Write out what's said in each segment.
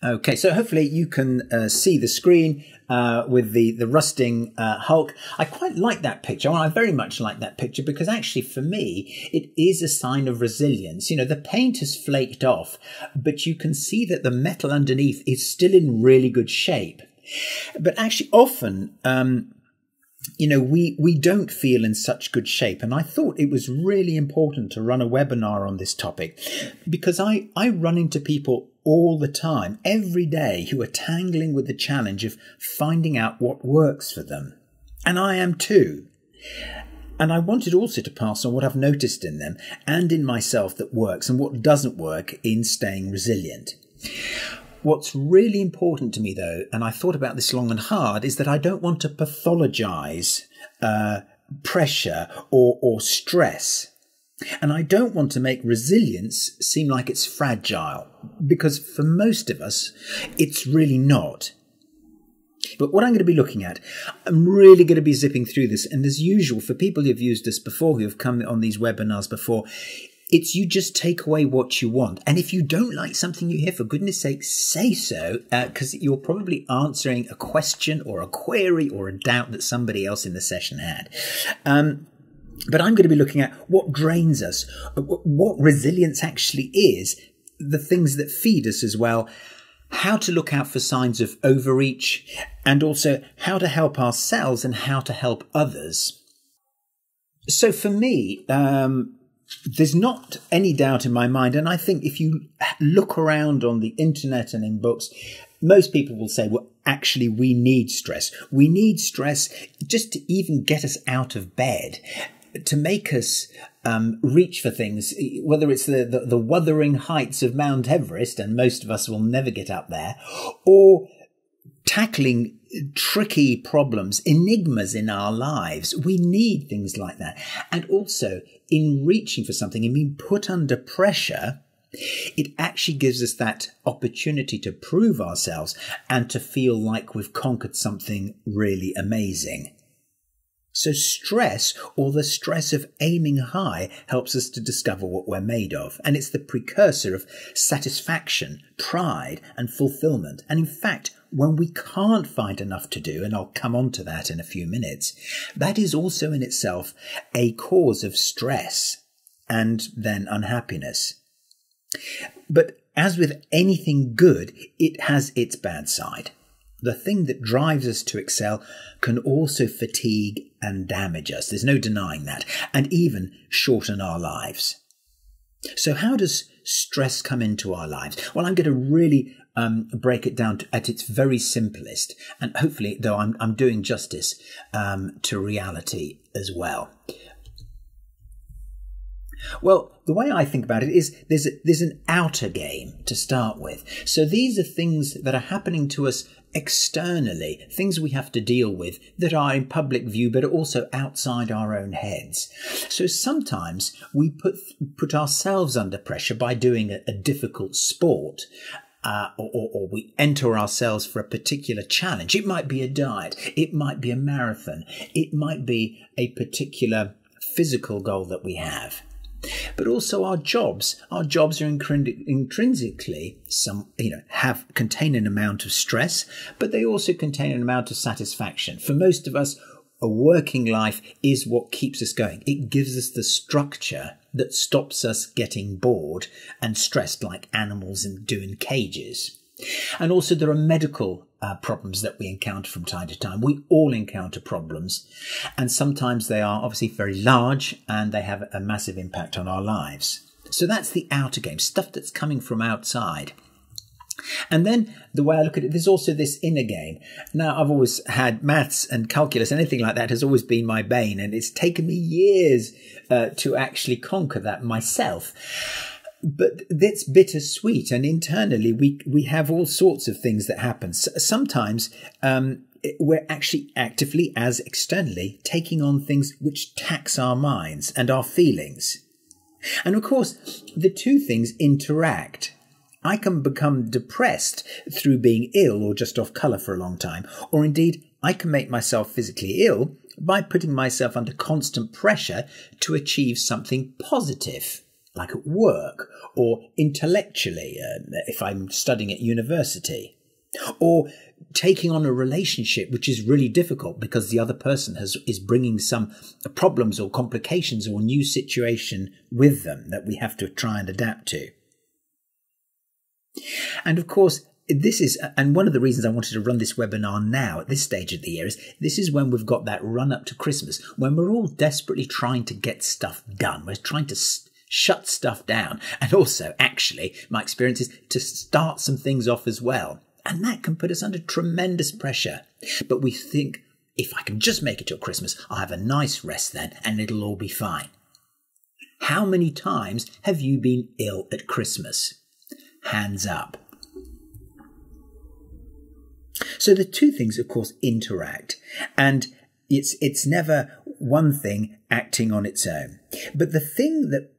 Okay, so hopefully you can see the screen with the rusting Hulk. I quite like that picture. Well, I very much like that picture because actually for me, it is a sign of resilience. You know, the paint has flaked off, but you can see that the metal underneath is still in really good shape. But actually often, you know, we don't feel in such good shape. And I thought it was really important to run a webinar on this topic because I run into people all the time, every day, who are tangling with the challenge of finding out what works for them. And I am too. And I wanted also to pass on what I've noticed in them and in myself that works and what doesn't work in staying resilient. What's really important to me, though, and I thought about this long and hard, is that I don't want to pathologise pressure or stress. And I don't want to make resilience seem like it's fragile, because for most of us, it's really not. But what I'm going to be looking at, I'm really going to be zipping through this. And as usual, for people who've used this before, who have come on these webinars before, it's you just take away what you want. And if you don't like something you hear, for goodness sake, say so, because you're probably answering a question or a query or a doubt that somebody else in the session had. But I'm going to be looking at what drains us, what resilience actually is, the things that feed us as well, how to look out for signs of overreach, and also how to help ourselves and how to help others. So for me, there's not any doubt in my mind, and I think if you look around on the internet and in books, most people will say, well, actually, we need stress. We need stress just to even get us out of bed, to make us reach for things, whether it's the wuthering heights of Mount Everest, and most of us will never get up there, or tackling tricky problems, enigmas in our lives. We need things like that. And also, in reaching for something and being put under pressure, it actually gives us that opportunity to prove ourselves and to feel like we've conquered something really amazing. So stress, or the stress of aiming high, helps us to discover what we're made of. And it's the precursor of satisfaction, pride, and fulfillment. And in fact, when we can't find enough to do, and I'll come on to that in a few minutes, that is also in itself a cause of stress and then unhappiness. But as with anything good, it has its bad side. The thing that drives us to excel can also fatigue and damage us. There's no denying that, and even shorten our lives. So how does stress come into our lives? Well, I'm going to really break it down at its very simplest, and hopefully, though I'm doing justice to reality as well. Well, the way I think about it is there's an outer game to start with. So these are things that are happening to us externally, things we have to deal with that are in public view but are also outside our own heads. So sometimes we put ourselves under pressure by doing a difficult sport, or we enter ourselves for a particular challenge. It might be a diet, it might be a marathon, it might be a particular physical goal that we have. But also our jobs are intrinsically contain an amount of stress, but they also contain an amount of satisfaction. For most of us, a working life is what keeps us going. It gives us the structure that stops us getting bored and stressed like animals in cages. And also there are medical problems that we encounter from time to time. We all encounter problems, and sometimes they are obviously very large and they have a massive impact on our lives. So that's the outer game, stuff that's coming from outside. And then the way I look at it, there's also this inner game. Now, I've always had maths and calculus, anything like that has always been my bane, and it's taken me years to actually conquer that myself. But that's bittersweet, and internally we have all sorts of things that happen. Sometimes we're actually actively, as externally, taking on things which tax our minds and our feelings. And of course, the two things interact. I can become depressed through being ill or just off colour for a long time, or indeed I can make myself physically ill by putting myself under constant pressure to achieve something positive. like at work, or intellectually, if I'm studying at university, or taking on a relationship which is really difficult because the other person is bringing some problems or complications or new situation with them that we have to try and adapt to. And of course, and one of the reasons I wanted to run this webinar now at this stage of the year is this is when we've got that run up to Christmas, when we're all desperately trying to get stuff done. We're trying to shut stuff down. And also, actually, my experience is to start some things off as well. And that can put us under tremendous pressure. But we think, if I can just make it till Christmas, I'll have a nice rest then and it'll all be fine. How many times have you been ill at Christmas? Hands up. So the two things, of course, interact. And it's never one thing acting on its own. But the thing that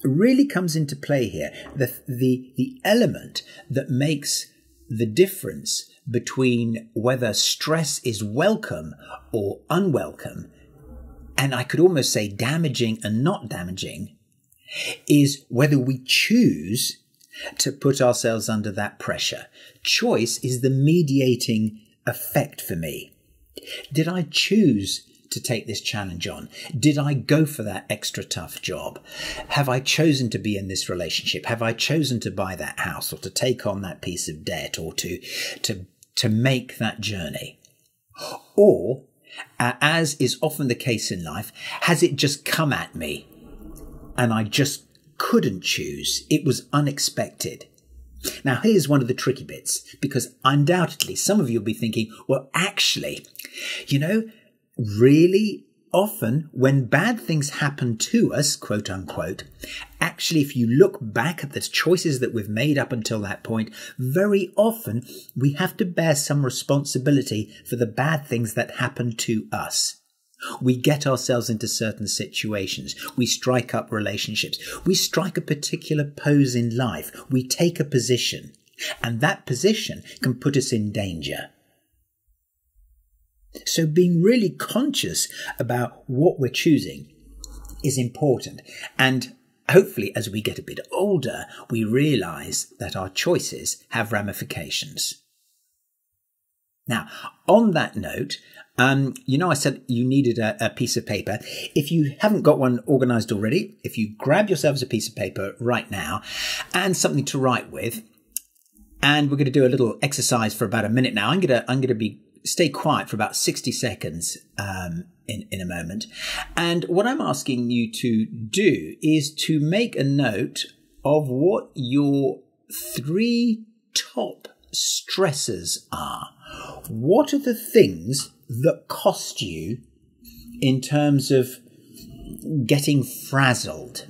really comes into play here, the element that makes the difference between whether stress is welcome or unwelcome, and I could almost say damaging and not damaging, is whether we choose to put ourselves under that pressure. Choice is the mediating effect for me. Did I choose to take this challenge on? Did I go for that extra tough job? Have I chosen to be in this relationship? Have I chosen to buy that house or to take on that piece of debt or to make that journey? Or, as is often the case in life, has it just come at me and I just couldn't choose? It was unexpected. Now, here's one of the tricky bits, because undoubtedly some of you will be thinking, well, actually, really often when bad things happen to us, quote unquote, actually, if you look back at the choices that we've made up until that point, very often we have to bear some responsibility for the bad things that happen to us. We get ourselves into certain situations. We strike up relationships. We strike a particular pose in life. We take a position, and that position can put us in danger. So being really conscious about what we're choosing is important. And hopefully, as we get a bit older, we realize that our choices have ramifications. Now, on that note, I said you needed a piece of paper. If you haven't got one organized already, if you grab yourselves a piece of paper right now and something to write with, and we're going to do a little exercise for about a minute now. I'm going to stay quiet for about 60 seconds in a moment. And what I'm asking you to do is to make a note of what your 3 top stressors are. What are the things that cost you in terms of getting frazzled?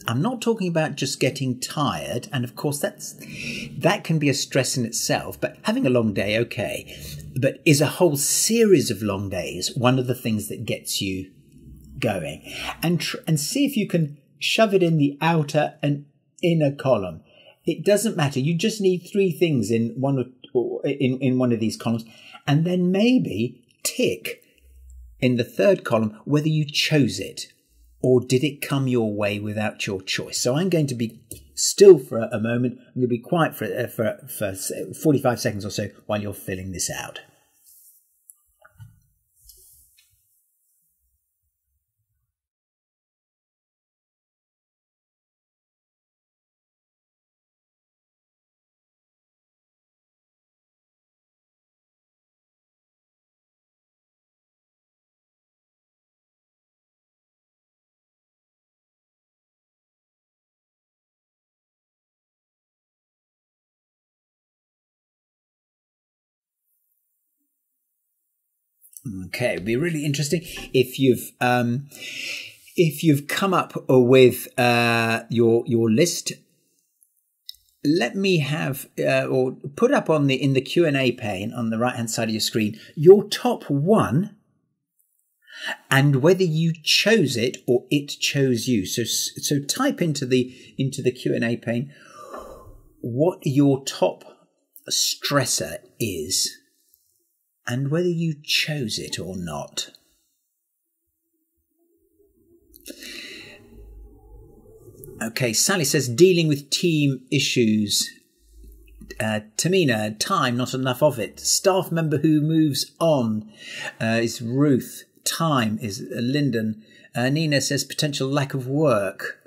I'm not talking about just getting tired, and of course that can be a stress in itself, but having a long day, okay. But is a whole series of long days one of the things that gets you going? And see if you can shove it in the outer and inner column. It doesn't matter. You just need 3 things in one of these columns, and then maybe tick in the 3rd column whether you chose it or did it come your way without your choice. So I'm going to be still for a moment. I'm going to be quiet for 45 seconds or so while you're filling this out. Okay, it'd be really interesting if you've come up with your list. Let me have or put up in the Q&A pane on the right hand side of your screen your top 1 and whether you chose it or it chose you. So type into the Q&A pane what your top stressor is and whether you chose it or not. Okay, Sally says, dealing with team issues. Tamina, time, not enough of it. Staff member who moves on is Ruth. Time is Lyndon. Nina says, potential lack of work.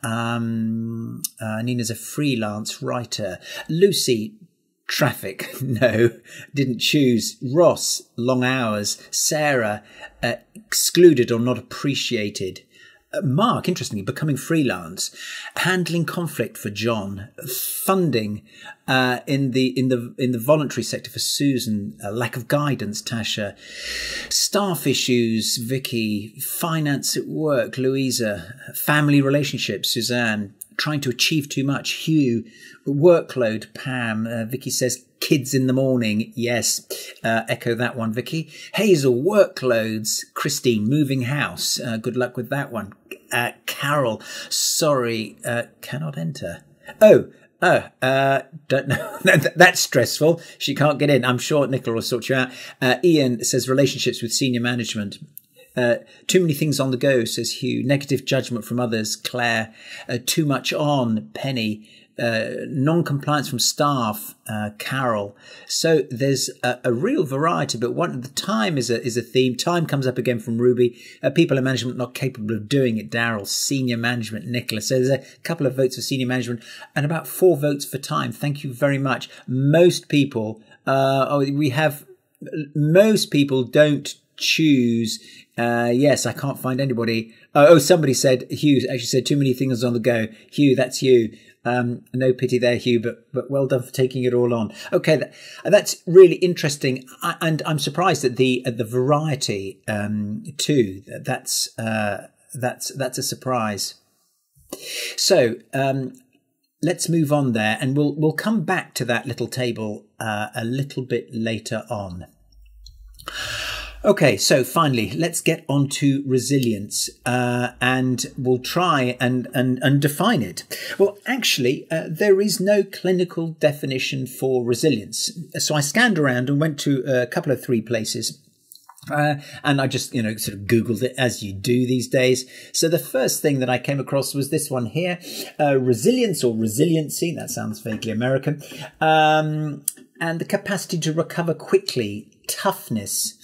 Nina's a freelance writer. Lucy, traffic. No, didn't choose. Ross, long hours. Sarah, excluded or not appreciated. Mark, interestingly, becoming freelance. Handling conflict for John. Funding in the voluntary sector for Susan. Lack of guidance, Tasha. Staff issues, Vicky. Finance at work, Louisa. Family relationships, Suzanne. Trying to achieve too much, Hugh. Workload, Pam. Vicky says kids in the morning. Yes, echo that one, Vicky. Hazel, workloads. Christine, moving house. Good luck with that one. Carol, sorry, cannot enter. Don't know. That's stressful. She can't get in. I'm sure Nicola will sort you out. Ian says relationships with senior management. Too many things on the go, says Hugh. Negative judgment from others, Claire. Too much on, Penny. Non-compliance from staff, Carol. So there's a real variety, but one at the time is a theme. Time comes up again from Ruby. People in management not capable of doing it, Daryl. Senior management, Nicola. So there's a couple of votes for senior management and about 4 votes for time. Thank you very much. Most people, most people don't choose. Yes, I can't find anybody. Somebody said, Hugh actually said too many things on the go. Hugh, that's you. No pity there, Hugh, but well done for taking it all on. Okay, that's really interesting, and I'm surprised at the variety too. That's a surprise. So let's move on there, and we'll come back to that little table a little bit later on. Okay, so finally, let's get on to resilience, and we'll try and define it. Well, actually, there is no clinical definition for resilience. So I scanned around and went to a couple of 3 places. And I just, sort of Googled it as you do these days. So the first thing that I came across was this one here, resilience or resiliency. That sounds vaguely American. And the capacity to recover quickly. Toughness.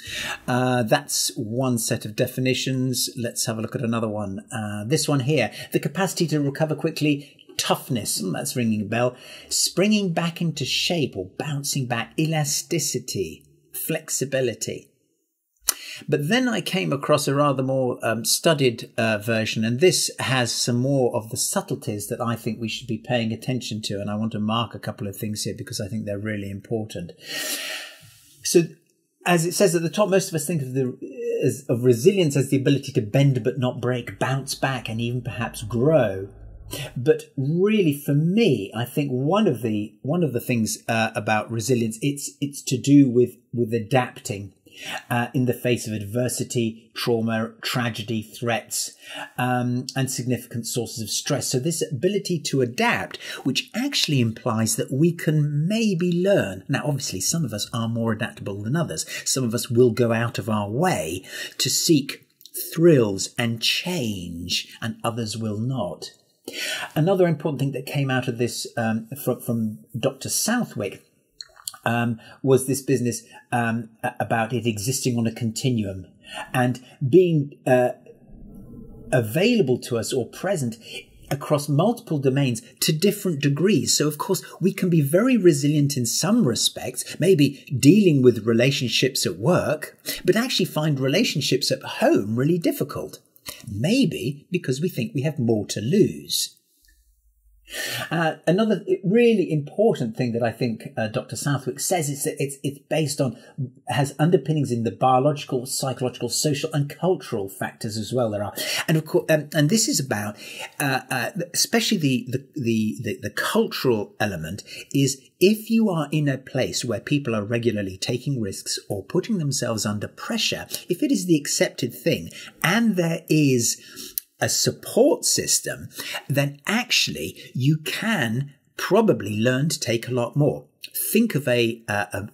That's one set of definitions. Let's have a look at another one. This one here, the capacity to recover quickly. Toughness. That's ringing a bell. Springing back into shape or bouncing back. Elasticity. Flexibility. But then I came across a rather more studied version, and this has some more of the subtleties that I think we should be paying attention to. And I want to mark a couple of things here because I think they're really important. So, as it says at the top, most of us think of resilience as the ability to bend but not break, bounce back, and even perhaps grow. But really, for me, I think one of the things about resilience, it's to do with adapting in the face of adversity, trauma, tragedy, threats, and significant sources of stress. So this ability to adapt, which actually implies that we can maybe learn. Now, obviously, some of us are more adaptable than others. Some of us will go out of our way to seek thrills and change, and others will not. Another important thing that came out of this from Dr. Southwick was this business about it existing on a continuum and being available to us or present across multiple domains to different degrees. So, of course, we can be very resilient in some respects, maybe dealing with relationships at work, but actually find relationships at home really difficult. Maybe because we think we have more to lose. Another really important thing that I think Dr. Southwick says is that it's based on, has underpinnings in the biological, psychological, social and cultural factors as well. There are, and of course, and this is about especially the cultural element is if you are in a place where people are regularly taking risks or putting themselves under pressure, if it is the accepted thing and there is a support system, then actually you can probably learn to take a lot more. Think of a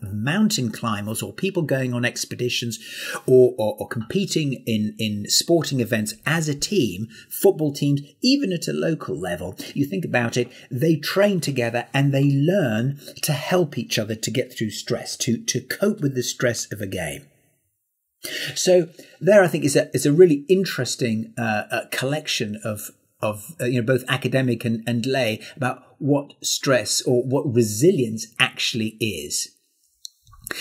mountain climbers or people going on expeditions or competing in sporting events as a team, football teams, even at a local level. You think about it, they train together and they learn to help each other to get through stress, to cope with the stress of a game. So there, I think, is a really interesting collection of both academic and lay about what stress or what resilience actually is.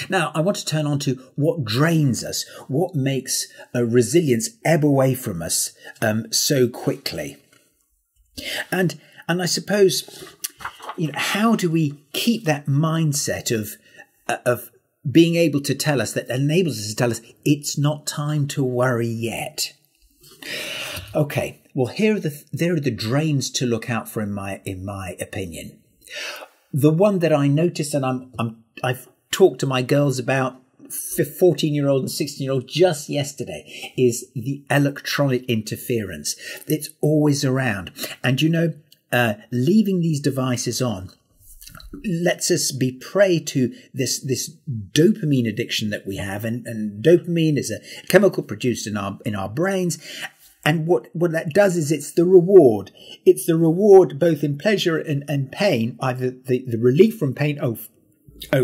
Now, I want to turn on to what drains us, what makes resilience ebb away from us so quickly. And I suppose, how do we keep that mindset of being able to tell us, that enables us to tell us it's not time to worry yet? Okay, well, there are the drains to look out for in my opinion. The one that I noticed, and I've talked to my girls about, 14-year-old and 16-year-old just yesterday, is the electronic interference. It's always around, and leaving these devices on lets us be prey to this dopamine addiction that we have, and dopamine is a chemical produced in our brains. And what that does is it's the reward. It's the reward both in pleasure and pain, either the relief from pain, oh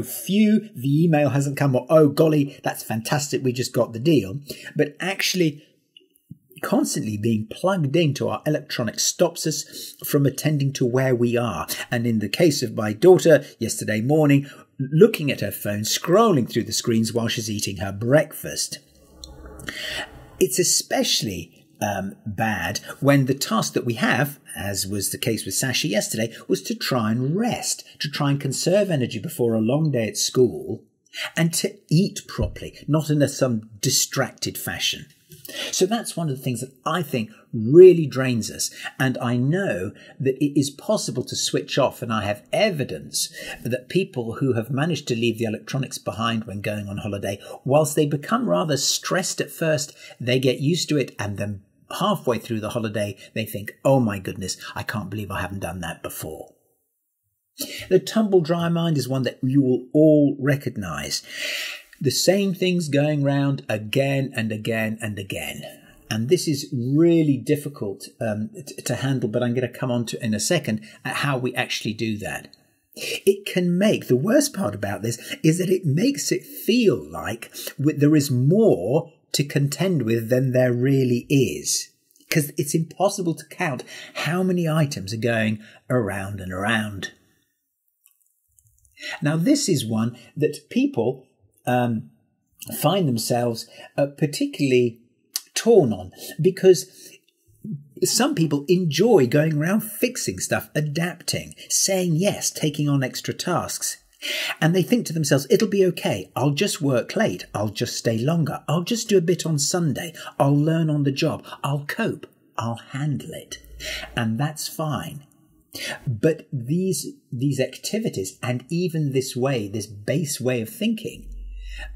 phew, the email hasn't come, or oh golly, that's fantastic, we just got the deal. But actually constantly being plugged into our electronics stops us from attending to where we are. And in the case of my daughter yesterday morning, looking at her phone, scrolling through the screens while she's eating her breakfast. It's especially bad when the task that we have, as was the case with Sasha yesterday, was to try and rest, to try and conserve energy before a long day at school, and to eat properly, not in some distracted fashion. So that's one of the things that I think really drains us. And I know that it is possible to switch off. And I have evidence that people who have managed to leave the electronics behind when going on holiday, whilst they become rather stressed at first, they get used to it. And then halfway through the holiday, they think, oh my goodness, I can't believe I haven't done that before. The tumble dry mind is one that you will all recognise. The same things going round again and again and again. And this is really difficult to handle, but I'm going to come on to in a second at how we actually do that. It can make, the worst part about this is that it makes it feel like there is more to contend with than there really is. Because it's impossible to count how many items are going around and around. Now, this is one that people find themselves particularly torn on, because some people enjoy going around fixing stuff, adapting, saying yes, taking on extra tasks. And they think to themselves, it'll be okay. I'll just work late. I'll just stay longer. I'll just do a bit on Sunday. I'll learn on the job. I'll cope. I'll handle it. And that's fine. But these activities, and even this base way of thinking,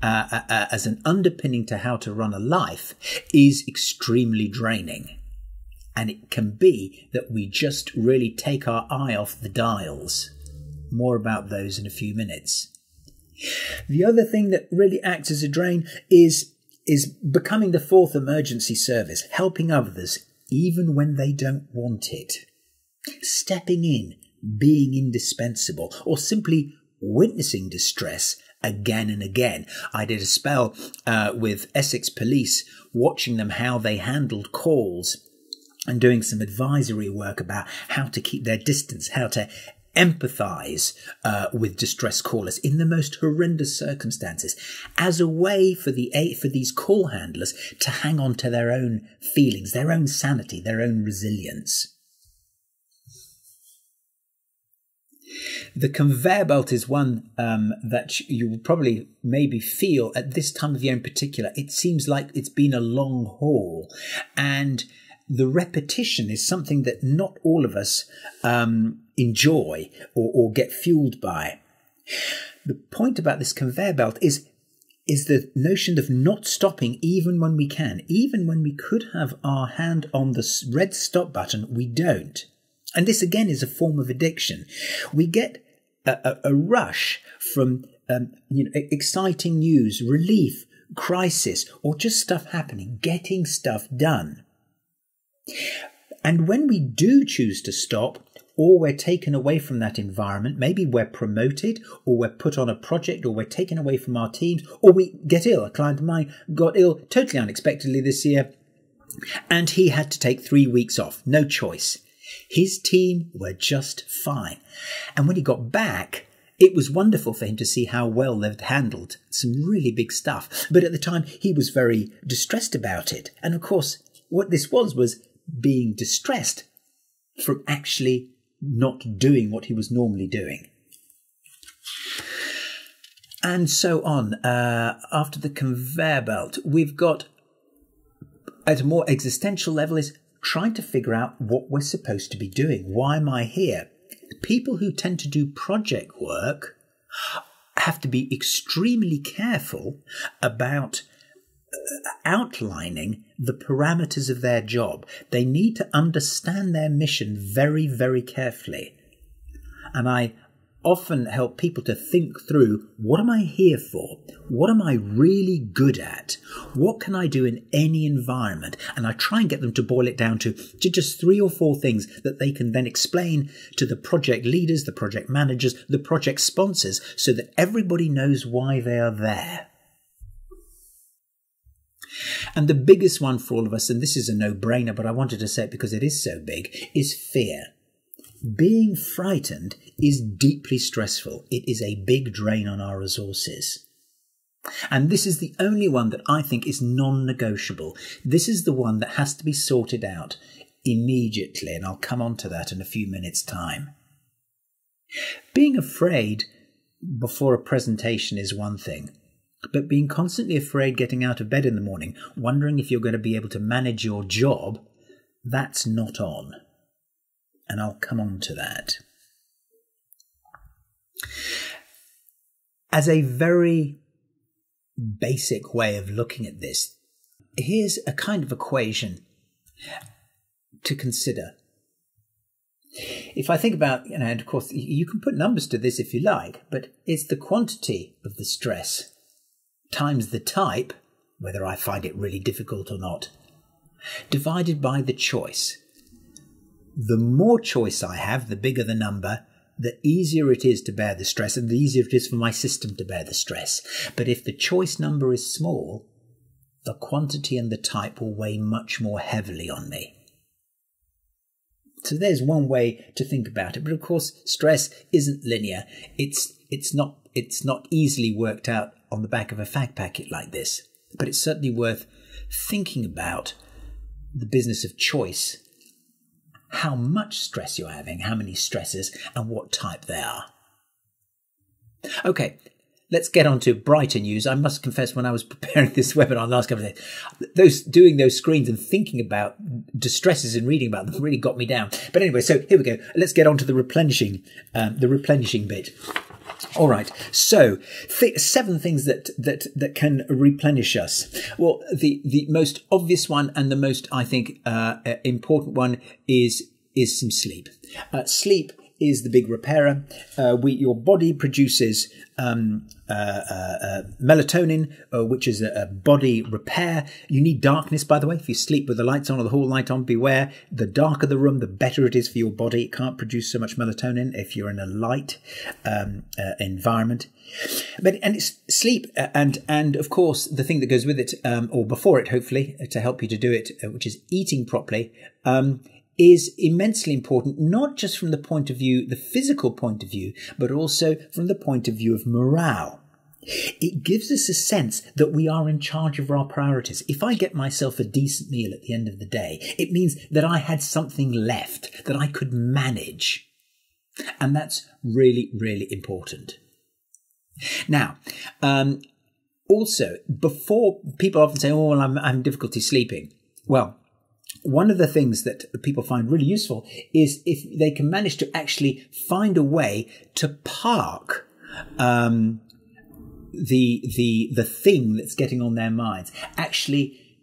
as an underpinning to how to run a life, is extremely draining. And it can be that we just really take our eye off the dials. More about those in a few minutes. The other thing that really acts as a drain is becoming the fourth emergency service, helping others even when they don't want it. Stepping in, being indispensable, or simply witnessing distress again and again. I did a spell with Essex Police, watching them how they handled calls and doing some advisory work about how to keep their distance, how to empathise with distress callers in the most horrendous circumstances, as a way for these call handlers to hang on to their own feelings, their own sanity, their own resilience. The conveyor belt is one that you will probably maybe feel at this time of year in particular. It seems like it's been a long haul, and the repetition is something that not all of us enjoy or get fueled by. The point about this conveyor belt is the notion of not stopping even when we can. Even when we could have our hand on the red stop button, we don't. And this again is a form of addiction. We get a rush from exciting news, relief, crisis, or just stuff happening, getting stuff done. And when we do choose to stop, or we're taken away from that environment, maybe we're promoted, or we're put on a project, or we're taken away from our teams, or we get ill. A client of mine got ill totally unexpectedly this year, and he had to take 3 weeks off. No choice. His team were just fine. And when he got back, it was wonderful for him to see how well they'd handled some really big stuff. But at the time, he was very distressed about it. And of course, what this was being distressed from actually not doing what he was normally doing. And so on. After the conveyor belt, we've got, at a more existential level, is trying to figure out what we're supposed to be doing. Why am I here? People who tend to do project work have to be extremely careful about outlining the parameters of their job. They need to understand their mission very, very carefully. And I often help people to think through, what am I here for? What am I really good at? What can I do in any environment? And I try and get them to boil it down to just 3 or 4 things that they can then explain to the project leaders, the project managers, the project sponsors, so that everybody knows why they are there. And the biggest one for all of us, and this is a no-brainer, but I wanted to say it because it is so big, is fear. Being frightened is deeply stressful. It is a big drain on our resources. And this is the only one that I think is non-negotiable. This is the one that has to be sorted out immediately, and I'll come on to that in a few minutes' time. Being afraid before a presentation is one thing, but being constantly afraid getting out of bed in the morning, wondering if you're going to be able to manage your job, that's not on. And I'll come on to that. As a very basic way of looking at this, here's a kind of equation to consider. If I think about, and of course you can put numbers to this if you like, but it's the quantity of the stress times the type, whether I find it really difficult or not, divided by the choice. The more choice I have, the bigger the number, the easier it is to bear the stress, and the easier it is for my system to bear the stress. But if the choice number is small, the quantity and the type will weigh much more heavily on me. So there's one way to think about it. But of course, stress isn't linear. It's not easily worked out on the back of a fag packet like this. But it's certainly worth thinking about the business of choice. How much stress you're having, how many stresses, and what type they are. Okay, let's get on to brighter news. I must confess, when I was preparing this webinar last couple of days, doing those screens and thinking about distresses and reading about them really got me down. But anyway, so here we go. Let's get on to the replenishing bit. All right, so 7 things that can replenish us. Well, the most obvious one and the most, I think, important one is some sleep. Sleep is the big repairer. Your body produces melatonin, which is a body repair. You need darkness, by the way. If you sleep with the lights on or the hall light on, beware. The darker the room, the better it is for your body. It can't produce so much melatonin if you're in a light environment. And it's sleep, and of course the thing that goes with it, or before it, hopefully, to help you to do it, which is eating properly, is immensely important, not just from the point of view, the physical point of view, but also from the point of view of morale. It gives us a sense that we are in charge of our priorities. If I get myself a decent meal at the end of the day, it means that I had something left that I could manage. And that's really, really important. Now, also, before people often say, oh, well, I'm having difficulty sleeping. Well, one of the things that people find really useful is if they can manage to actually find a way to park the thing that's getting on their minds. Actually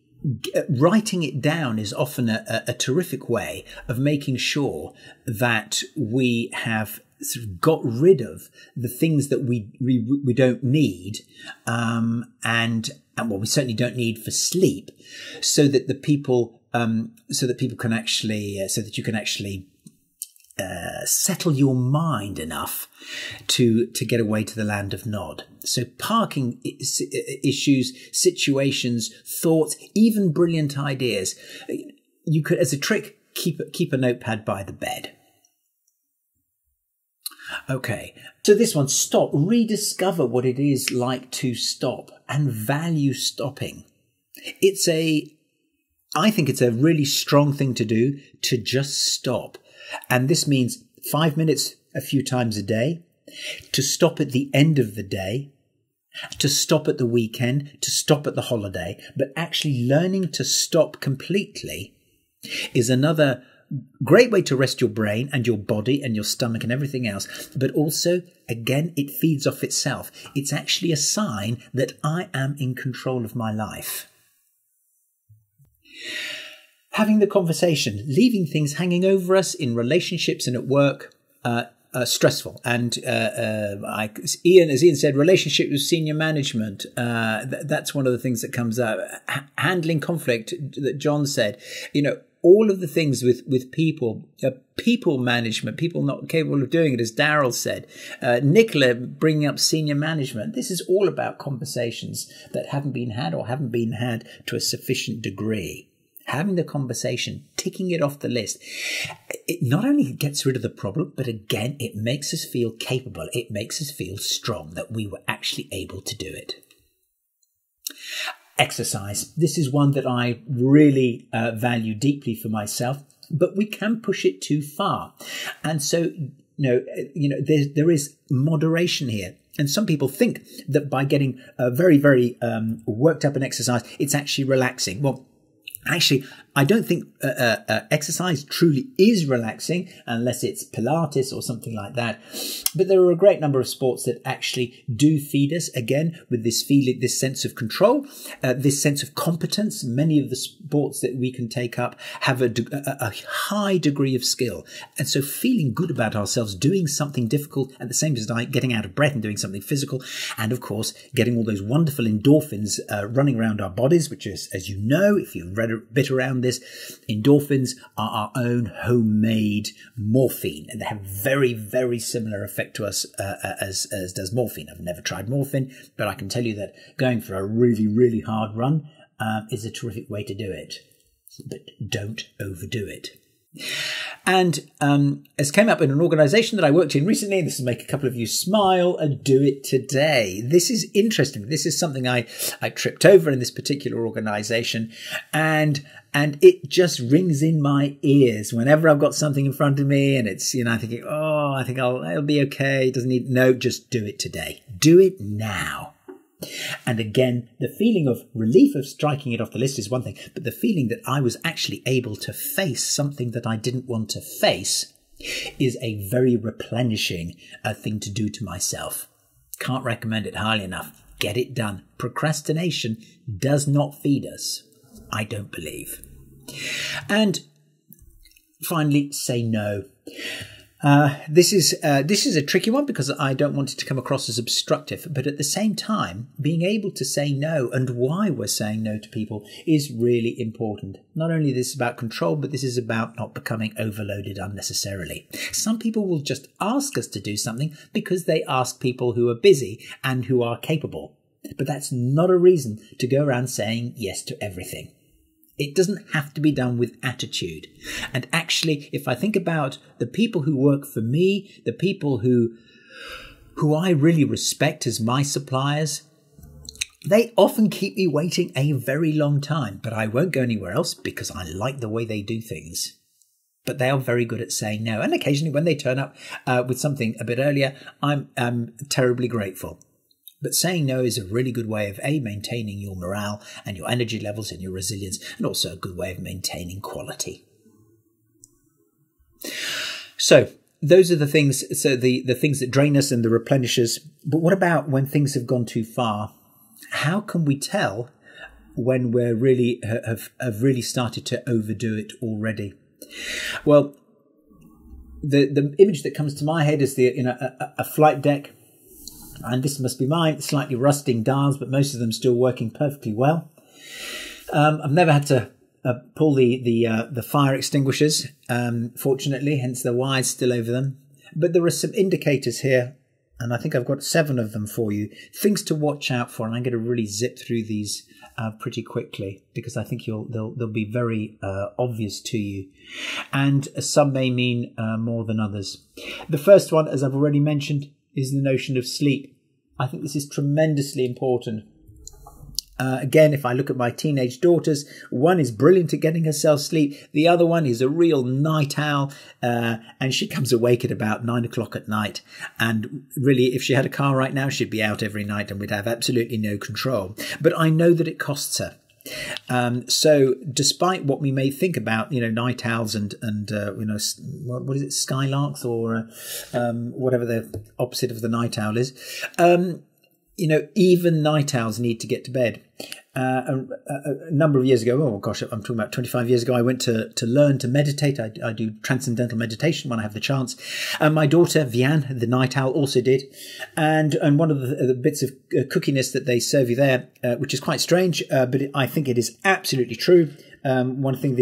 writing it down is often a terrific way of making sure that we have sort of got rid of the things that we don't need, and what we certainly don't need for sleep, so that you can actually settle your mind enough to get away to the land of Nod. So parking issues, situations, thoughts, even brilliant ideas. You could, as a trick, keep a notepad by the bed. Okay, so this one, stop. Rediscover what it is like to stop and value stopping. I think it's a really strong thing to do, to just stop. And this means 5 minutes a few times a day, to stop at the end of the day, to stop at the weekend, to stop at the holiday. But actually learning to stop completely is another great way to rest your brain and your body and your stomach and everything else. But also, again, it feeds off itself. It's actually a sign that I am in control of my life. Having the conversation, leaving things hanging over us in relationships and at work, stressful. And as Ian said, relationship with senior management, that's one of the things that comes out. Handling conflict, that John said, all of the things with people, people management, people not capable of doing it, as Daryl said. Nicola bringing up senior management. This is all about conversations that haven't been had or haven't been had to a sufficient degree. Having the conversation, ticking it off the list, it not only gets rid of the problem, but again, it makes us feel capable. It makes us feel strong that we were actually able to do it. Exercise. This is one that I really value deeply for myself, but we can push it too far. And so, there is moderation here. And some people think that by getting very, very worked up in exercise, it's actually relaxing. Well, actually, I don't think exercise truly is relaxing unless it's Pilates or something like that. But there are a great number of sports that actually do feed us, again, with this feeling, this sense of control, this sense of competence. Many of the sports that we can take up have a high degree of skill. And so feeling good about ourselves, doing something difficult at the same time, getting out of breath and doing something physical. And of course, getting all those wonderful endorphins running around our bodies, which is, as you know, if you've read a bit around this, endorphins are our own homemade morphine, and they have very, very similar effect to us as does morphine. I've never tried morphine, but I can tell you that going for a really, really hard run is a terrific way to do it. But don't overdo it. And as came up in an organisation that I worked in recently, this will make a couple of you smile, and do it today. This is interesting. This is something I tripped over in this particular organisation, and it just rings in my ears whenever I've got something in front of me, and it's, I'm thinking, I think it'll be okay. It doesn't need, no, just do it today. Do it now. And again, the feeling of relief of striking it off the list is one thing, but the feeling that I was actually able to face something that I didn't want to face is a very replenishing thing to do to myself. Can't recommend it highly enough. Get it done. Procrastination does not feed us, I don't believe. And finally, say no. This is a tricky one because I don't want it to come across as obstructive, but at the same time, being able to say no and why we're saying no to people is really important. Not only this is about control, but this is about not becoming overloaded unnecessarily. Some people will just ask us to do something because they ask people who are busy and who are capable. But that's not a reason to go around saying yes to everything. It doesn't have to be done with attitude. And actually, if I think about the people who work for me, the people who I really respect as my suppliers, they often keep me waiting a very long time, but I won't go anywhere else because I like the way they do things. But they are very good at saying no. And occasionally when they turn up with something a bit earlier, I'm terribly grateful. But saying no is a really good way of maintaining your morale and your energy levels and your resilience, and also a good way of maintaining quality. So those are the things, the things that drain us and the replenishers. But what about when things have gone too far? How can we tell when we're really have really started to overdo it already? Well, the image that comes to my head is a flight deck, and this must be mine, slightly rusting dials, but most of them still working perfectly well. I've never had to pull the fire extinguishers, fortunately, hence the wires still over them. But there are some indicators here, and I think I've got 7 of them for you. Things to watch out for, and I'm going to really zip through these pretty quickly because I think they'll be very obvious to you, and some may mean more than others. The first one, as I've already mentioned, is the notion of sleep. I think this is tremendously important. Again, if I look at my teenage daughters, one is brilliant at getting herself sleep. The other one is a real night owl, and she comes awake at about 9 o'clock at night. And really, if she had a car right now, she'd be out every night and we'd have absolutely no control. But I know that it costs her. So despite what we may think about, night owls and what is it, skylarks, or whatever the opposite of the night owl is, even night owls need to get to bed. A number of years ago, oh gosh, I'm talking about 25 years ago, I went to learn to meditate. I do transcendental meditation when I have the chance. And my daughter, Vianne, the night owl, also did. And one of the bits of cookiness that they serve you there, which is quite strange, but I think it is absolutely true. One thing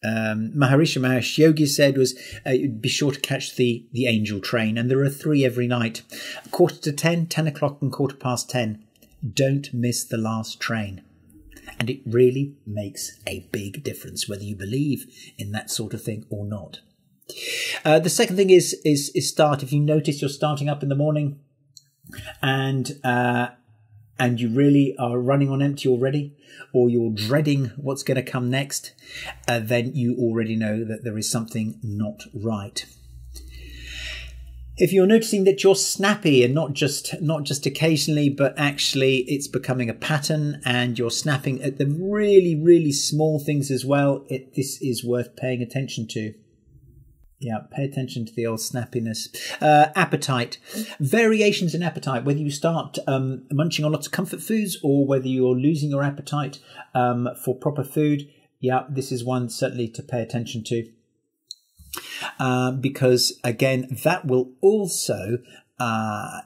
Maharishi Mahesh Yogi said was, be sure to catch the angel train. And there are 3 every night, 9:45, 10 o'clock and 10:15. Don't miss the last train. And it really makes a big difference whether you believe in that sort of thing or not. The second thing is start. If you notice you're starting up in the morning and you really are running on empty already, or you're dreading what's going to come next, then you already know that there is something not right. If you're noticing that you're snappy, and not just occasionally, but actually it's becoming a pattern, and you're snapping at the really, really small things as well, this is worth paying attention to. Yeah, pay attention to the old snappiness. Appetite. Variations in appetite, whether you start munching on lots of comfort foods or whether you're losing your appetite for proper food. Yeah, this is one certainly to pay attention to. Because, again, that will also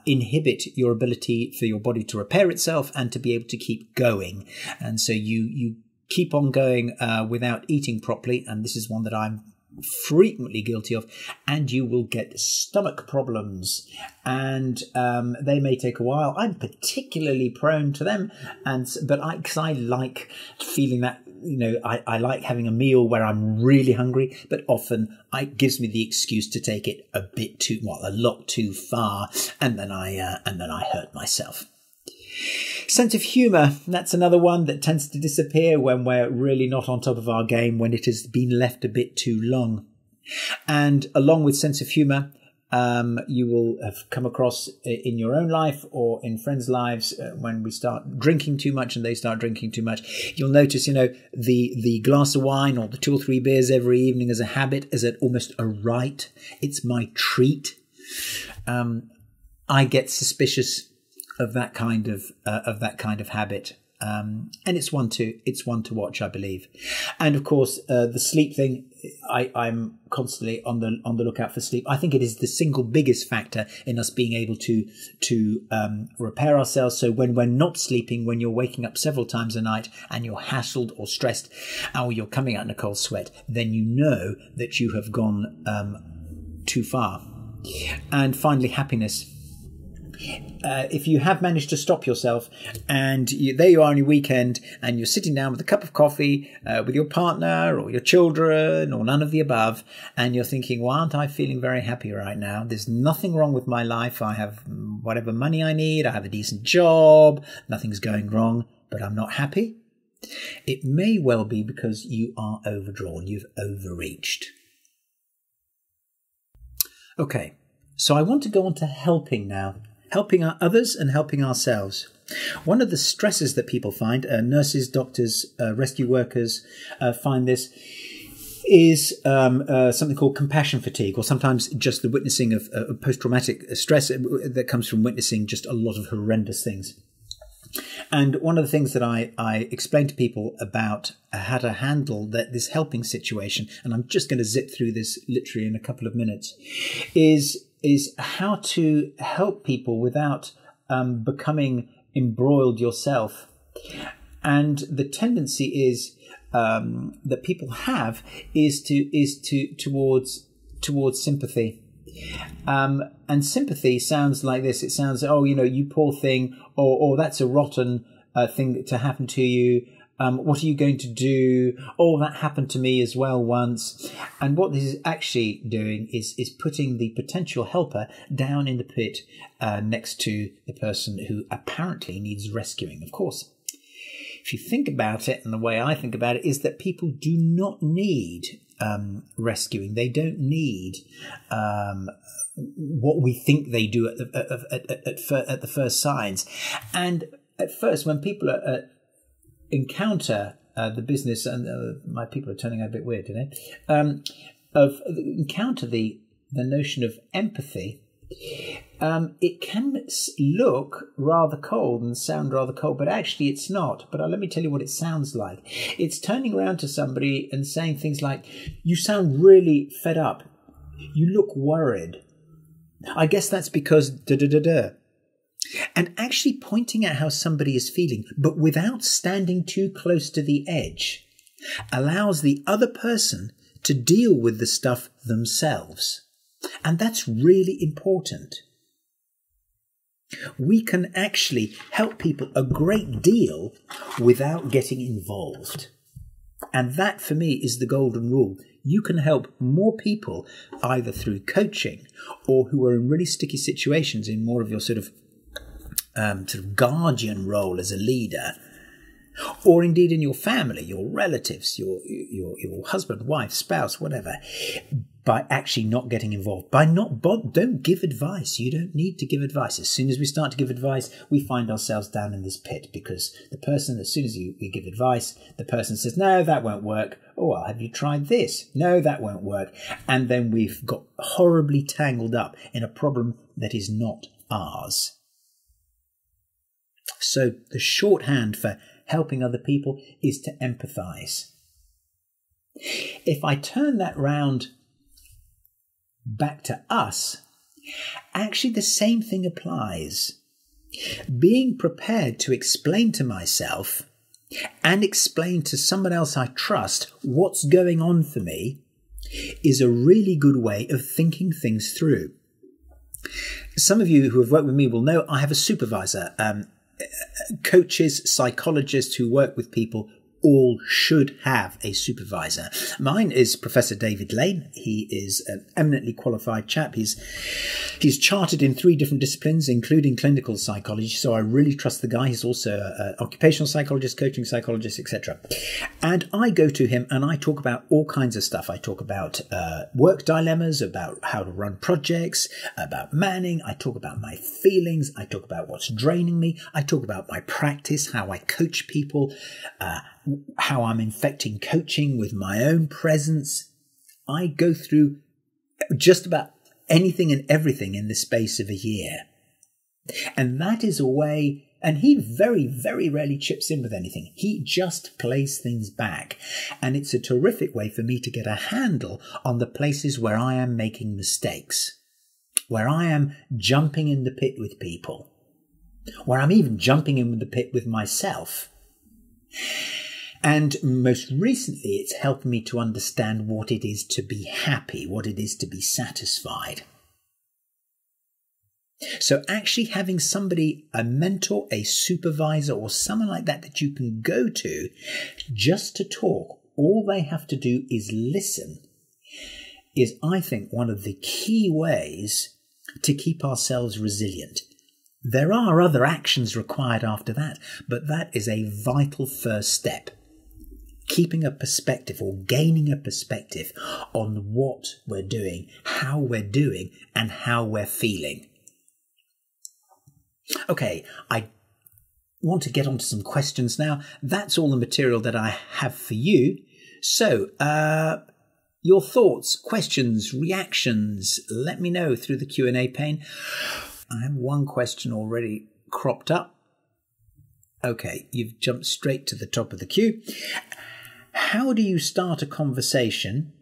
inhibit your ability for your body to repair itself and to be able to keep going. And so you keep on going without eating properly, and this is one that I'm frequently guilty of, and you will get stomach problems, and they may take a while. I'm particularly prone to them, because I like feeling that, I like having a meal where I'm really hungry, but often it gives me the excuse to take it a lot too far, and then I hurt myself. Sense of humour, that's another one that tends to disappear when we're really not on top of our game, when it has been left a bit too long. And along with sense of humour, you will have come across in your own life or in friends' lives, when we start drinking too much and they start drinking too much, you'll notice, the glass of wine or the 2 or 3 beers every evening as a habit, as almost a rite. It's my treat. I get suspicious of that kind of habit, and it's one to watch, I believe. And of course, the sleep thing, I'm constantly on the lookout for sleep. I think it is the single biggest factor in us being able to repair ourselves. So when we're not sleeping, when you're waking up several times a night and you're hassled or stressed, or you're coming out in a cold sweat, then you know that you have gone too far. And finally, happiness. If you have managed to stop yourself and there you are on your weekend and you're sitting down with a cup of coffee with your partner or your children or none of the above, and you're thinking, well, aren't I feeling very happy right now? There's nothing wrong with my life. I have whatever money I need. I have a decent job. Nothing's going wrong, but I'm not happy. It may well be because you are overdrawn. You've overreached. Okay, so I want to go on to helping now. Helping others and helping ourselves. One of the stresses that people find, nurses, doctors, rescue workers find this, is something called compassion fatigue, or sometimes just the witnessing of post-traumatic stress that comes from witnessing just a lot of horrendous things. And one of the things that I explain to people about how to handle this helping situation, and I'm just going to zip through this literally in a couple of minutes, is how to help people without becoming embroiled yourself. And the tendency is that people have is towards sympathy. And sympathy sounds like this. It sounds, oh, you poor thing, or that's a rotten thing to happen to you. What are you going to do? Oh, that happened to me as well once. And what this is actually doing is putting the potential helper down in the pit next to the person who apparently needs rescuing. Of course, if you think about it, and the way I think about it is that people do not need rescuing. They don't need what we think they do at the first signs. And at first, when people encounter the business, and my people are turning out a bit weird today, encounter the notion of empathy, it can look rather cold and sound rather cold, but actually it's not. But let me tell you what it sounds like. It's turning around to somebody and saying things like, you sound really fed up. You look worried. I guess that's because da-da-da-da. And actually pointing out how somebody is feeling, but without standing too close to the edge, allows the other person to deal with the stuff themselves. And that's really important. We can actually help people a great deal without getting involved. And that, for me, is the golden rule. You can help more people either through coaching or who are in really sticky situations in more of your sort of guardian role as a leader, or indeed in your family, your relatives, your husband, wife, spouse, whatever, by actually not getting involved, don't give advice. You don't need to give advice. As soon as we start to give advice, we find ourselves down in this pit, because the person, as soon as we give advice, the person says, no, that won't work. Oh, well, have you tried this? No, that won't work. And then we've got horribly tangled up in a problem that is not ours. So the shorthand for helping other people is to empathize. If I turn that round back to us, actually the same thing applies. Being prepared to explain to myself and explain to someone else I trust what's going on for me is a really good way of thinking things through. Some of you who have worked with me will know I have a supervisor. Coaches, psychologists who work with people all should have a supervisor. Mine is Professor David Lane. He is an eminently qualified chap. He's chartered in 3 different disciplines, including clinical psychology. So I really trust the guy. He's also an occupational psychologist, coaching psychologist, etc. And I go to him and I talk about all kinds of stuff. I talk about work dilemmas, about how to run projects, about manning. I talk about my feelings. I talk about what's draining me. I talk about my practice, how I coach people, how I'm infecting coaching with my own presence. I go through just about anything and everything in the space of a year. And that is a way, and he very, very rarely chips in with anything. He just plays things back. And it's a terrific way for me to get a handle on the places where I am making mistakes, where I am jumping in the pit with people, where I'm even jumping in the pit with myself. And most recently, it's helped me to understand what it is to be happy, what it is to be satisfied. So actually having somebody, a mentor, a supervisor, or someone like that you can go to just to talk, all they have to do is listen, is, I think, one of the key ways to keep ourselves resilient. There are other actions required after that, but that is a vital first step. Keeping a perspective or gaining a perspective on what we're doing, how we're doing, and how we're feeling. Okay, I want to get on to some questions now. That's all the material that I have for you. So, your thoughts, questions, reactions, let me know through the Q&A pane. I have one question already cropped up. Okay, you've jumped straight to the top of the queue. How do you start a conversation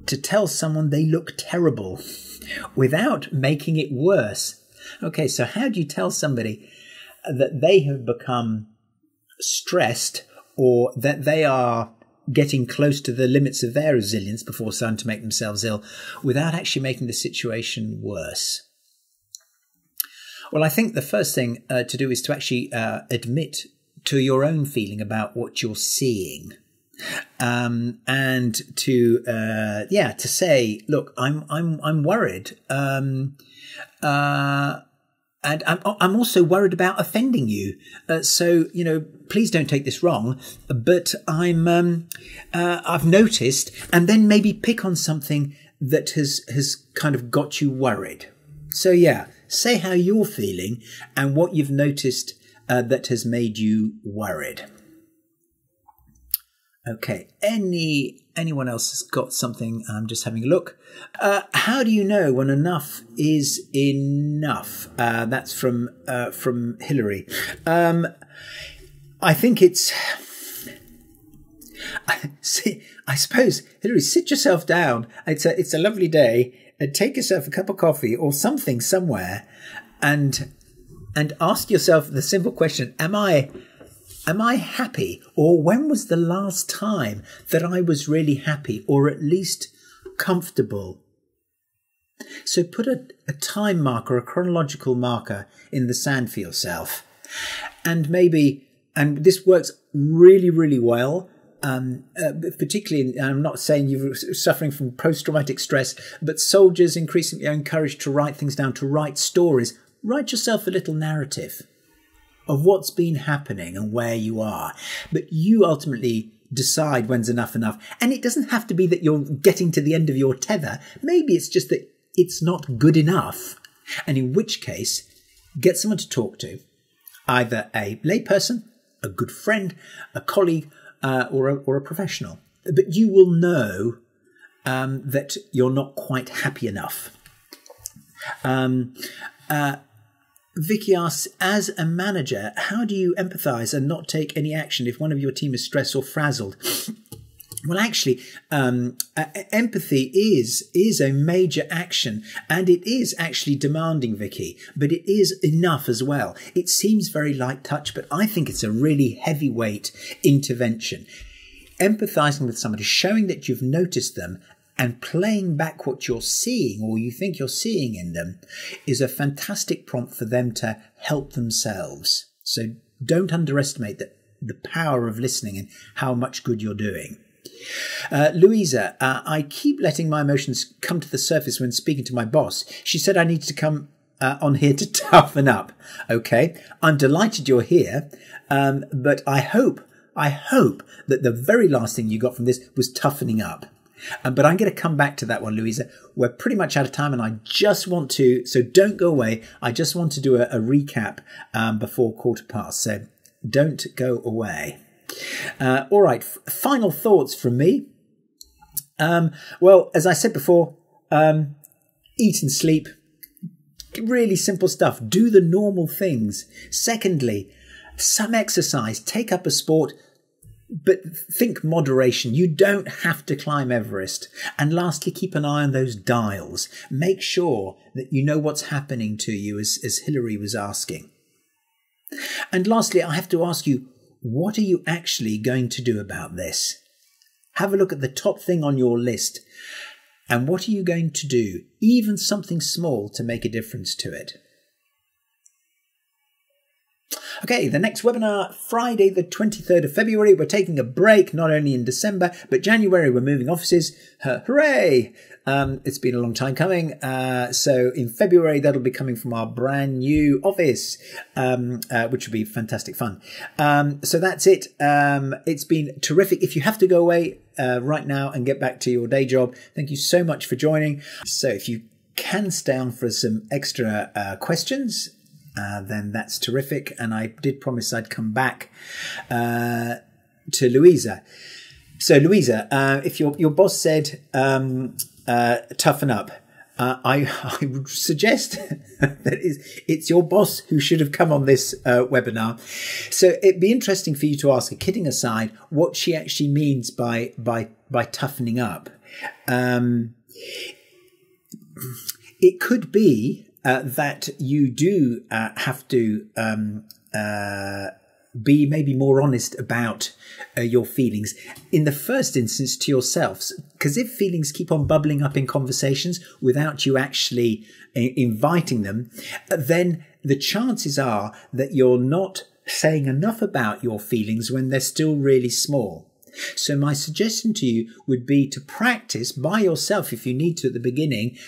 to tell someone they look terrible without making it worse? Okay, so how do you tell somebody that they have become stressed or that they are getting close to the limits of their resilience before starting to make themselves ill without actually making the situation worse? Well, I think the first thing to do is to actually admit to your own feeling about what you're seeing. And to say, look, I'm worried. And I'm also worried about offending you. So, please don't take this wrong, but I've noticed, and then maybe pick on something that has kind of got you worried. So yeah, say how you're feeling and what you've noticed that has made you worried. Okay, anyone else has got something? I'm just having a look. How do you know when enough is enough? That's from Hillary. I think it's... I suppose, Hillary, sit yourself down. It's a lovely day. Take yourself a cup of coffee or something somewhere and ask yourself the simple question, am I happy? Or when was the last time that I was really happy or at least comfortable? So put a time marker, a chronological marker in the sand for yourself. And this works really, really well. Particularly, I'm not saying you're suffering from post-traumatic stress, but soldiers increasingly are encouraged to write things down, to write stories. Write yourself a little narrative of what's been happening and where you are. But you ultimately decide when's enough. And it doesn't have to be that you're getting to the end of your tether. Maybe it's just that it's not good enough. And in which case, get someone to talk to, either a layperson, a good friend, a colleague, or a professional. But you will know that you're not quite happy enough. Vicky asks, as a manager, how do you empathise and not take any action if one of your team is stressed or frazzled? Well, actually, empathy is a major action, and it is actually demanding, Vicky, but it is enough as well. It seems very light touch, but I think it's a really heavyweight intervention. Empathising with somebody, showing that you've noticed them, and playing back what you're seeing or you think you're seeing in them is a fantastic prompt for them to help themselves. So don't underestimate the power of listening and how much good you're doing. Louisa, I keep letting my emotions come to the surface when speaking to my boss. She said I need to come on here to toughen up. Okay, I'm delighted you're here, but I hope that the very last thing you got from this was toughening up. But I'm going to come back to that one, Louisa. We're pretty much out of time, and I just want to, so don't go away. I just want to do a recap before 1:15. So don't go away. All right, final thoughts from me. Well, as I said before, eat and sleep. Really simple stuff. Do the normal things. Secondly, some exercise. Take up a sport. But think moderation. You don't have to climb Everest. And lastly, keep an eye on those dials. Make sure that you know what's happening to you, as Hillary was asking. And lastly, I have to ask you, what are you actually going to do about this? Have a look at the top thing on your list. And what are you going to do, even something small, to make a difference to it? Okay, the next webinar, Friday the 23rd of February. We're taking a break, not only in December, but January we're moving offices. Hooray! It's been a long time coming. So in February, that'll be coming from our brand new office, which will be fantastic fun. So that's it. It's been terrific. If you have to go away right now and get back to your day job, thank you so much for joining. So if you can stay on for some extra questions, then that's terrific. And I did promise I'd come back to Louisa. So Louisa, if your boss said toughen up, I would suggest that it's your boss who should have come on this webinar. So it'd be interesting for you to ask her, kidding aside, what she actually means by toughening up. It could be that you do have to be maybe more honest about your feelings in the first instance to yourselves, because if feelings keep on bubbling up in conversations without you actually inviting them, then the chances are that you're not saying enough about your feelings when they're still really small. So my suggestion to you would be to practice by yourself, if you need to at the beginning,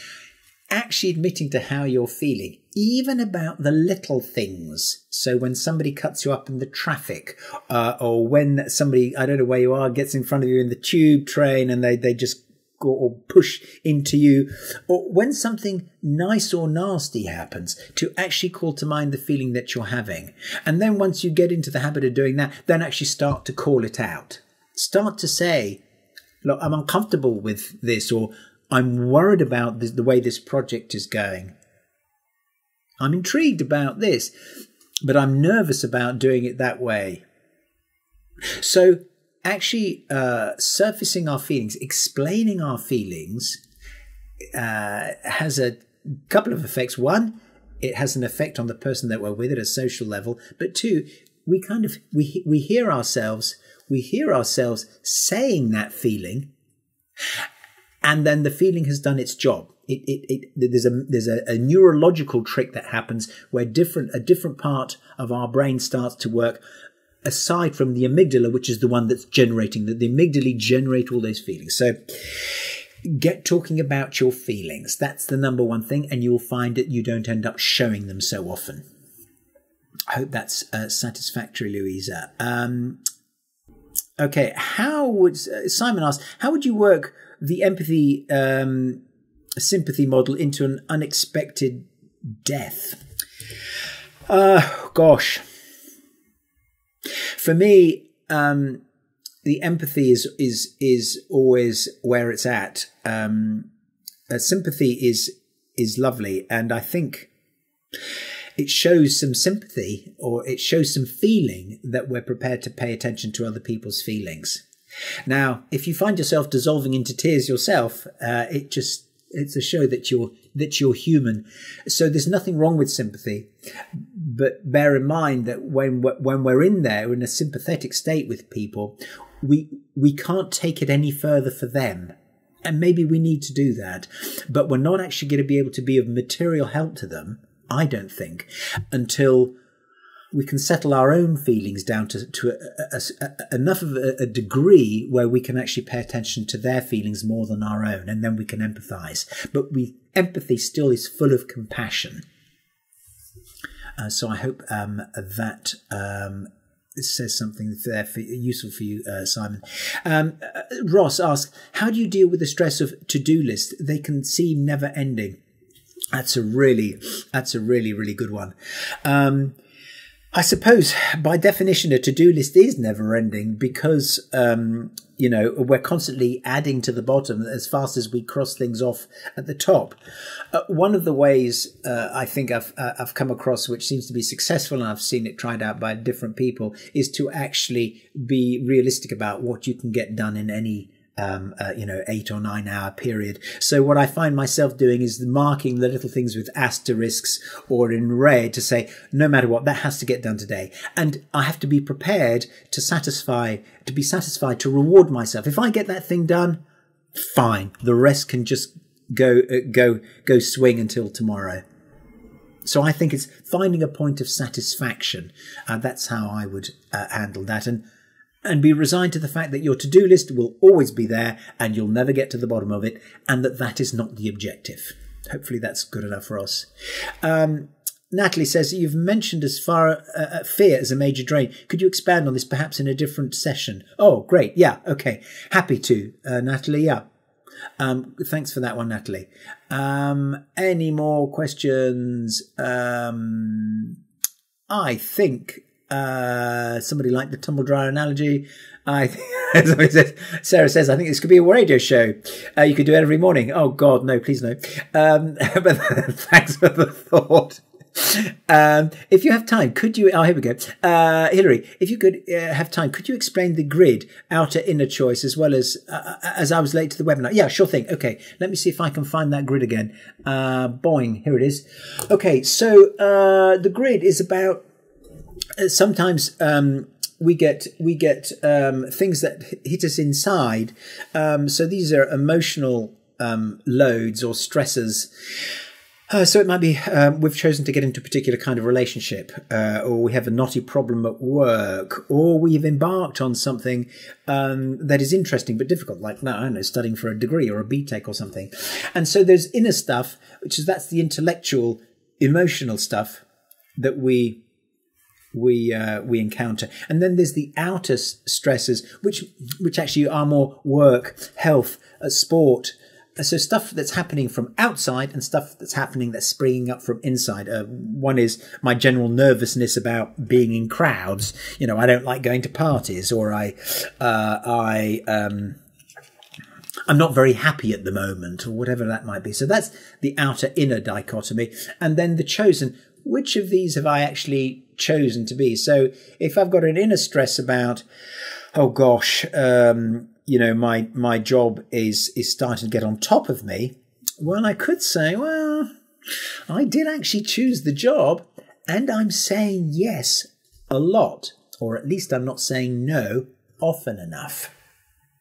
actually admitting to how you're feeling, even about the little things. So when somebody cuts you up in the traffic, or when somebody, I don't know where you are, gets in front of you in the tube train and they just go or push into you, or when something nice or nasty happens, to actually call to mind the feeling that you're having. And then once you get into the habit of doing that, then actually start to call it out. Start to say, look, I'm uncomfortable with this, or I'm worried about the way this project is going. I'm intrigued about this, but I'm nervous about doing it that way. So actually surfacing our feelings, explaining our feelings has a couple of effects. One, it has an effect on the person that we're with at a social level. But two, we hear ourselves saying that feeling, and then the feeling has done its job. There's a neurological trick that happens where a different part of our brain starts to work, aside from the amygdala, which is the one that's generating the amygdala generate all those feelings. So get talking about your feelings. That's the number one thing, and you'll find that you don't end up showing them so often. I hope that's satisfactory, Louisa. Okay, Simon asked, how would you work the empathy sympathy model into an unexpected death? Gosh. For me, the empathy is always where it's at. Sympathy is lovely, and I think it shows some sympathy, or it shows some feeling that we're prepared to pay attention to other people's feelings. Now, if you find yourself dissolving into tears yourself, it's a show that you're human. So there's nothing wrong with sympathy, but bear in mind that when we're in there, we're in a sympathetic state with people, we can't take it any further for them. And maybe we need to do that, but we're not actually going to be able to be of material help to them, I don't think, until we can settle our own feelings down to enough of a degree where we can actually pay attention to their feelings more than our own, and then we can empathize. But empathy still is full of compassion. So I hope that says something there useful for you, Simon. Ross asks, how do you deal with the stress of to-do lists? They can seem never ending. That's a really, really good one. I suppose by definition, a to-do list is never ending because, we're constantly adding to the bottom as fast as we cross things off at the top. One of the ways I think I've come across, which seems to be successful, and I've seen it tried out by different people, is to actually be realistic about what you can get done in any 8 or 9 hour period. So what I find myself doing is marking the little things with asterisks or in red to say, no matter what, that has to get done today. And I have to be prepared to be satisfied to reward myself. If I get that thing done, fine. The rest can just go swing until tomorrow. So I think it's finding a point of satisfaction. That's how I would handle that. And be resigned to the fact that your to-do list will always be there and you'll never get to the bottom of it, and that is not the objective. Hopefully that's good enough for us. Natalie says, you've mentioned as far fear as a major drain. Could you expand on this perhaps in a different session? Oh, great. Yeah. Okay. Happy to, Natalie. Yeah. Thanks for that one, Natalie. Any more questions? I think Somebody liked the tumble dryer analogy. Somebody said, Sarah says, I think this could be a radio show. You could do it every morning. Oh God, no, please no. But thanks for the thought. If you have time, could you, here we go. Hilary, if you could have time, could you explain the grid, outer, inner choice, as well as I was late to the webinar? Yeah, sure thing. Okay, let me see if I can find that grid again. Boing, here it is. Okay, so the grid is about, sometimes we get things that hit us inside. So these are emotional loads or stressors. So it might be we've chosen to get into a particular kind of relationship, or we have a knotty problem at work, or we've embarked on something that is interesting but difficult, like, no, I don't know, studying for a degree or a BTEC or something. And so there's inner stuff, that's the intellectual, emotional stuff that we encounter, and then there's the outer stresses, which actually are more work, health, sport. So stuff that's happening from outside and stuff that's happening that's springing up from inside. One is my general nervousness about being in crowds. You know, I don't like going to parties, or I'm not very happy at the moment, or whatever that might be. So that's the outer inner dichotomy. And then the chosen. Which of these have I actually chosen to be? So if I've got an inner stress about, oh gosh, you know, my job is starting to get on top of me, well, I could say, well, I did actually choose the job, and I'm saying yes a lot, or at least I'm not saying no often enough.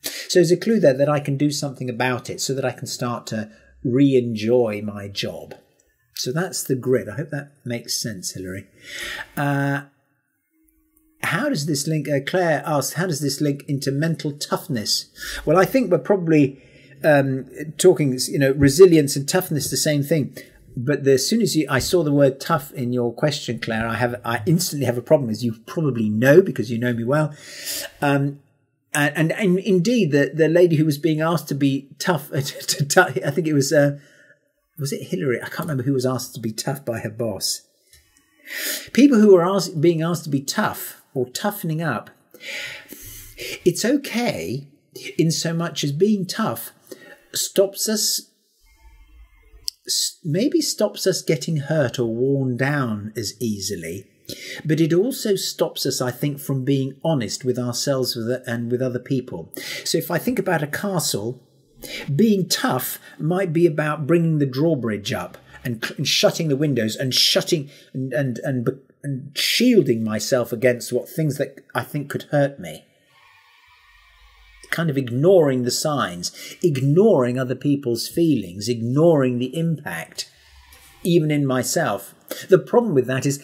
So there's a clue there that I can do something about it so that I can start to re-enjoy my job. So that's the grid. I hope that makes sense, Hilary. How does this link, Claire asks, how does this link into mental toughness? Well, I think we're probably talking, you know, resilience and toughness, the same thing. But as soon as I saw the word tough in your question, Claire, I instantly have a problem, as you probably know, because you know me well. And indeed, the lady who was being asked to be tough, I think it was it Hilary? I can't remember who was asked to be tough by her boss. People who are being asked to be tough or toughening up, it's okay in so much as being tough maybe stops us getting hurt or worn down as easily, but it also stops us, I think, from being honest with ourselves and with other people. So if I think about a castle, being tough might be about bringing the drawbridge up and shutting the windows and shutting and shielding myself against things that I think could hurt me. Kind of ignoring the signs, ignoring other people's feelings, ignoring the impact, even in myself. The problem with that is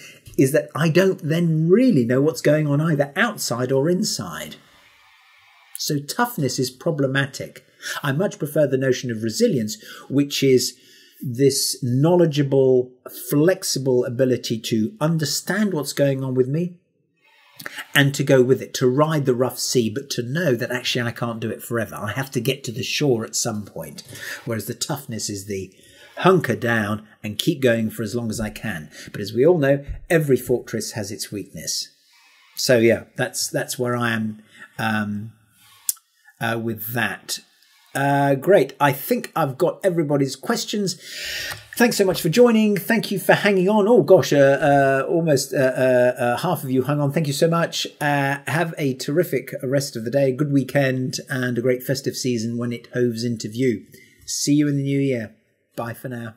that I don't then really know what's going on either outside or inside. So toughness is problematic. I much prefer the notion of resilience, which is this knowledgeable, flexible ability to understand what's going on with me and to go with it, to ride the rough sea, but to know that actually I can't do it forever. I have to get to the shore at some point. Whereas the toughness is the hunker down and keep going for as long as I can. But as we all know, every fortress has its weakness. So yeah, that's where I am with that. Great. I think I've got everybody's questions. Thanks so much for joining. Thank you for hanging on. Oh gosh, almost half of you hung on. Thank you so much. Have a terrific rest of the day, good weekend, and a great festive season when it hoves into view. See you in the new year. Bye for now.